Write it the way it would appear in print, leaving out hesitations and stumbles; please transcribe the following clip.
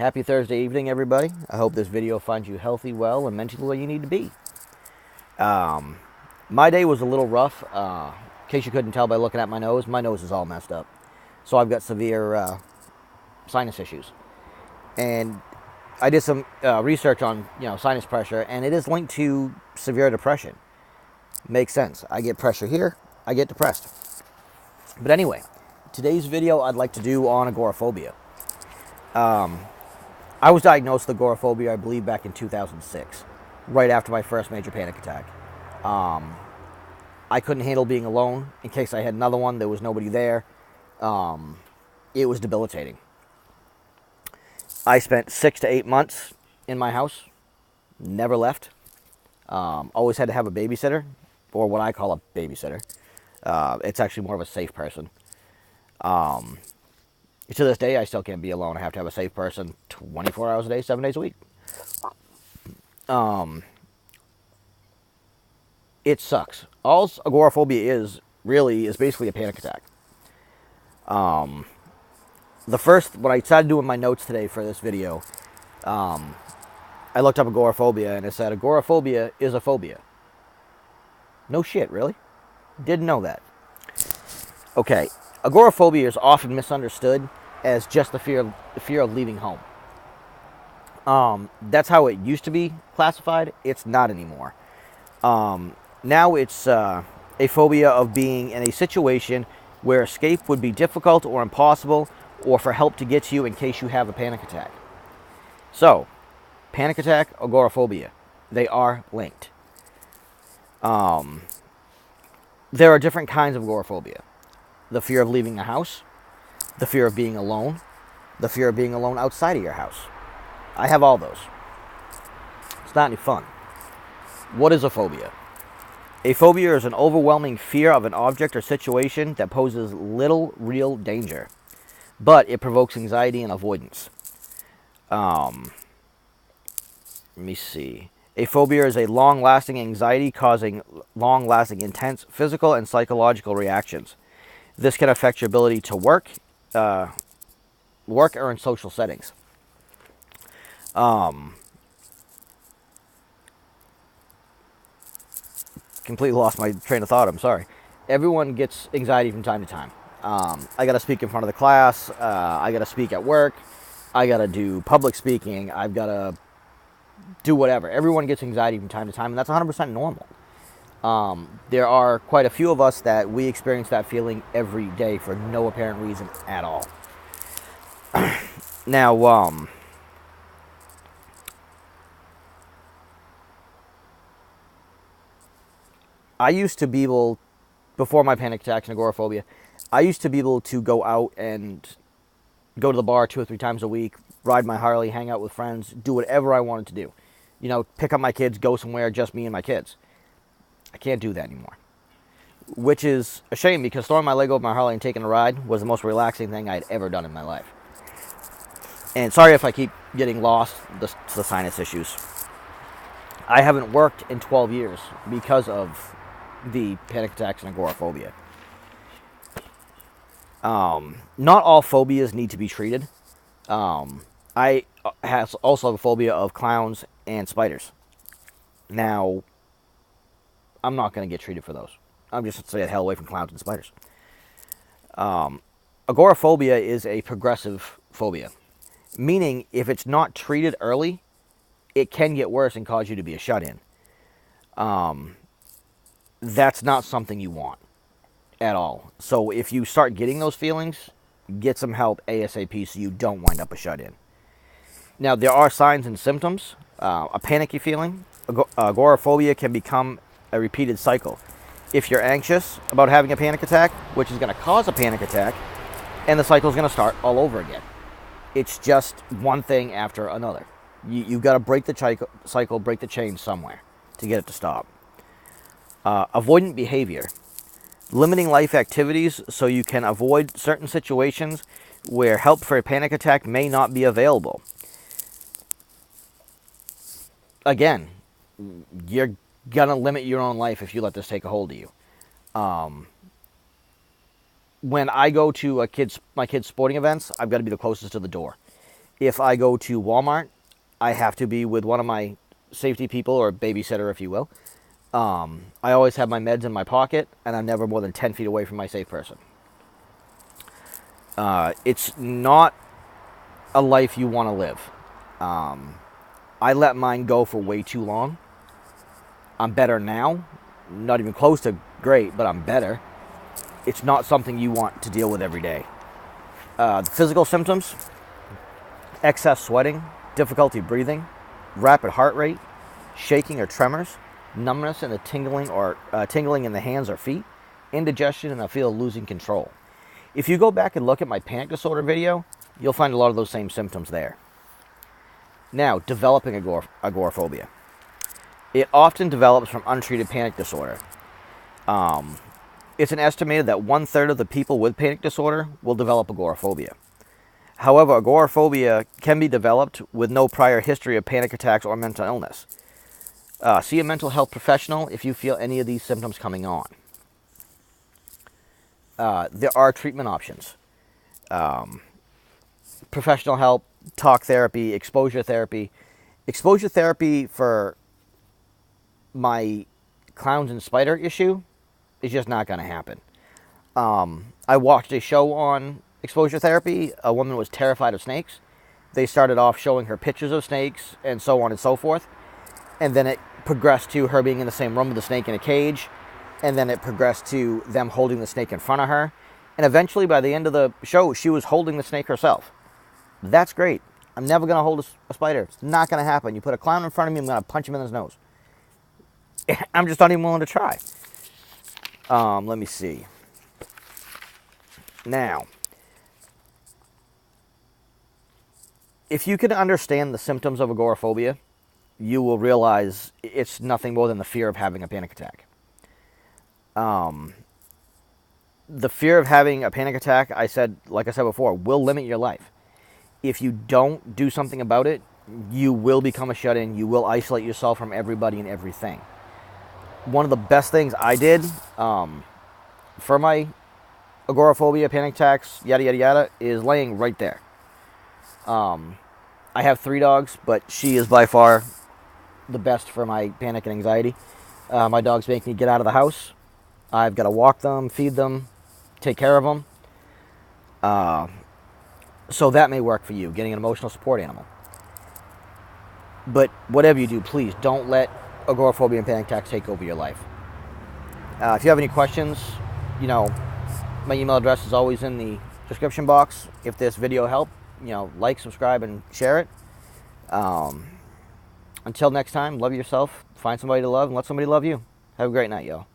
Happy Thursday evening, everybody. I hope this video finds you healthy, well, and mentally where you need to be. My day was a little rough. In case you couldn't tell by looking at my nose is all messed up. So I've got severe sinus issues. And I did some research on sinus pressure, and it is linked to severe depression. Makes sense. I get pressure here, I get depressed. But anyway, today's video I'd like to do on agoraphobia. I was diagnosed with agoraphobia, I believe, back in 2006, right after my first major panic attack. I couldn't handle being alone. In case I had another one, there was nobody there. It was debilitating. I spent 6 to 8 months in my house, never left. Always had to have a babysitter, or what I call a babysitter. It's actually more of a safe person. To this day, I still can't be alone. I have to have a safe person 24 hours a day, 7 days a week. It sucks. All agoraphobia is basically a panic attack. When I started doing my notes today for this video, I looked up agoraphobia, and it said agoraphobia is a phobia. No shit, really? Didn't know that. Okay, agoraphobia is often misunderstood as just the fear of leaving home. That's how it used to be classified. It's not anymore. Now it's a phobia of being in a situation where escape would be difficult or impossible, or for help to get to you in case you have a panic attack. So, panic attack, agoraphobia, they are linked. There are different kinds of agoraphobia. The fear of leaving the house, the fear of being alone, the fear of being alone outside of your house. I have all those. It's not any fun. What is a phobia? A phobia is an overwhelming fear of an object or situation that poses little real danger, but it provokes anxiety and avoidance. Let me see. A phobia is a long-lasting anxiety causing long-lasting intense physical and psychological reactions. This can affect your ability to work or in social settings. Completely lost my train of thought. I'm sorry. Everyone gets anxiety from time to time. I got to speak in front of the class. I got to speak at work. I got to do public speaking. I've got to do whatever. Everyone gets anxiety from time to time, and that's 100% normal. There are quite a few of us that we experience that feeling every day for no apparent reason at all. Now, I used to be able, before my panic attacks and agoraphobia, I used to be able to go out and go to the bar 2 or 3 times a week, ride my Harley, hang out with friends, do whatever I wanted to do. Pick up my kids, go somewhere, just me and my kids. I can't do that anymore. Which is a shame, because throwing my leg over my Harley and taking a ride was the most relaxing thing I'd ever done in my life. And sorry if I keep getting lost, the sinus issues. I haven't worked in 12 years because of the panic attacks and agoraphobia. Not all phobias need to be treated. I also have a phobia of clowns and spiders. Now, I'm not going to get treated for those. I'm just stay the hell away from clowns and spiders. Agoraphobia is a progressive phobia, meaning if it's not treated early, it can get worse and cause you to be a shut-in. That's not something you want at all. So if you start getting those feelings, get some help ASAP so you don't wind up a shut-in. Now, there are signs and symptoms. A panicky feeling. Agoraphobia can become a repeated cycle. If you're anxious about having a panic attack, which is going to cause a panic attack, and the cycle is going to start all over again. It's just one thing after another. You've got to break the cycle, break the chain somewhere to get it to stop. Avoidant behavior. Limiting life activities so you can avoid certain situations where help for a panic attack may not be available. Again, you're going to limit your own life if you let this take a hold of you. When I go to my kids' sporting events, I've got to be the closest to the door. If I go to Walmart, I have to be with one of my safety people, or babysitter, if you will. I always have my meds in my pocket, and I'm never more than 10 feet away from my safe person. It's not a life you want to live. I let mine go for way too long. I'm better now. Not even close to great, but I'm better. It's not something you want to deal with every day. The physical symptoms: excess sweating, difficulty breathing, rapid heart rate, shaking or tremors, numbness and the tingling in the hands or feet, indigestion, and a feel of losing control. If you go back and look at my panic disorder video, you'll find a lot of those same symptoms there. Now, developing agoraphobia. It often develops from untreated panic disorder. It's an estimated that 1/3 of the people with panic disorder will develop agoraphobia. However, agoraphobia can be developed with no prior history of panic attacks or mental illness. See a mental health professional if you feel any of these symptoms coming on. There are treatment options. Professional help, talk therapy, exposure therapy. Exposure therapy for my clowns and spider issue is just not going to happen. I watched a show on exposure therapy. A woman was terrified of snakes. They started off showing her pictures of snakes and so on and so forth. And then it progressed to her being in the same room with the snake in a cage. And then it progressed to them holding the snake in front of her. And eventually, by the end of the show, she was holding the snake herself. That's great. I'm never going to hold a spider. It's not going to happen. You put a clown in front of me, I'm going to punch him in his nose. I'm just not even willing to try. Let me see. Now, if you can understand the symptoms of agoraphobia, you will realize it's nothing more than the fear of having a panic attack. The fear of having a panic attack, like I said before, will limit your life. If you don't do something about it, you will become a shut-in. You will isolate yourself from everybody and everything. One of the best things I did for my agoraphobia, panic attacks, yada, yada, yada, is laying right there. I have 3 dogs, but she is by far the best for my panic and anxiety. My dogs make me get out of the house. I've got to walk them, feed them, take care of them. So that may work for you, getting an emotional support animal. But whatever you do, please don't let agoraphobia and panic attacks take over your life. If you have any questions, my email address is always in the description box. If this video helped, like, subscribe, and share it. Until next time, love yourself, find somebody to love, and let somebody love you. Have a great night, y'all.